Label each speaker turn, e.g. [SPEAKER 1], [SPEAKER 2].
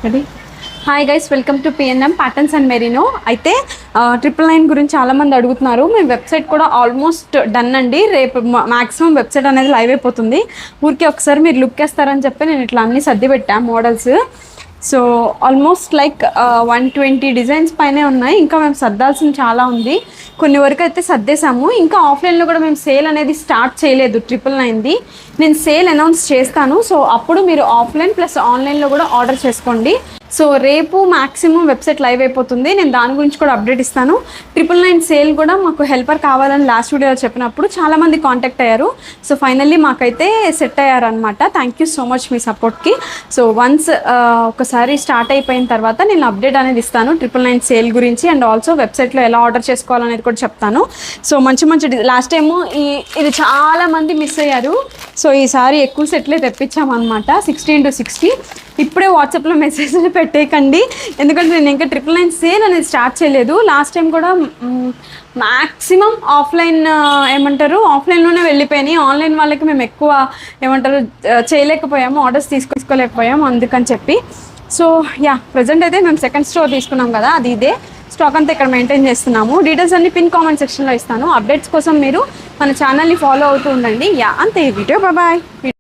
[SPEAKER 1] Ready. Hi guys, welcome to PNM patterns and Merino. అయితే 999 గురించి చాలామంది అడుగుతున్నారు. మేము వెబ్సైట్ కూడా ఆల్మోస్ట్ డన్ అండి. రేపు మ్యాక్సిమం వెబ్సైట్ అనేది లైవ్ అయిపోతుంది. ఊరికే ఒకసారి మీరు లుక్ వేస్తారని చెప్పి నేను ఇట్లా అన్నీ సర్ది పెట్టాను models. So almost like 120 designs పైనే ఉన్నాయి. ఇంకా మేము సర్దాల్సింది చాలా ఉంది. కొన్ని వరకు అయితే సర్దేశాము. ఇంకా ఆఫ్లైన్లో కూడా మేము సేల్ అనేది స్టార్ట్ చేయలేదు 999ది. నేను సేల్ అనౌన్స్ చేస్తాను. సో అప్పుడు మీరు ఆఫ్లైన్ ప్లస్ ఆన్లైన్లో కూడా ఆర్డర్ చేసుకోండి. సో రేపు మ్యాక్సిమం వెబ్సైట్ లైవ్ అయిపోతుంది. నేను దాని గురించి కూడా అప్డేట్ ఇస్తాను. 999 సేల్ కూడా మాకు హెల్పర్ కావాలని లాస్ట్ వీడియోలో చెప్పినప్పుడు చాలామంది కాంటాక్ట్ అయ్యారు. సో ఫైనల్లీ మాకైతే సెట్ అయ్యారనమాట. థ్యాంక్ యూ సో మచ్ మీ సపోర్ట్కి. సో వన్స్ ఒకసారి స్టార్ట్ అయిపోయిన తర్వాత నేను అప్డేట్ అనేది ఇస్తాను 999 సేల్ గురించి. అండ్ ఆల్సో వెబ్సైట్లో ఎలా ఆర్డర్ చేసుకోవాలనేది కూడా చెప్తాను. సో మంచి లాస్ట్ టైము ఇది చాలామంది మిస్ అయ్యారు. సో ఈసారి ఎక్కువ సెట్లే తెప్పించామన్నమాట, 16x60. ఇప్పుడే వాట్సాప్లో మెసేజ్లు పెట్టేయకండి, ఎందుకంటే నేను ఇంకా 999 సేల్ అనేది స్టార్ట్ చేయలేదు. లాస్ట్ టైం కూడా మ్యాక్సిమం ఆఫ్లైన్ ఆఫ్లైన్లోనే వెళ్ళిపోయినాయి. ఆన్లైన్ వాళ్ళకి మేము ఎక్కువ చేయలేకపోయాము, ఆర్డర్స్ తీసుకోలేకపోయాము అందుకని చెప్పి. సో ప్రజెంట్ అయితే మేము సెకండ్ స్టోర్ తీసుకున్నాం కదా, అది ఇదే స్టాక్ అంతా ఇక్కడ మెయింటైన్ చేస్తున్నాము. డీటెయిల్స్ అన్ని పిన్ కామెంట్ సెక్షన్లో ఇస్తాను. అప్డేట్స్ కోసం మీరు మన ఛానల్ని ఫాలో అవుతూ ఉండండి. అంతే ఈ వీడియో. బాయ్.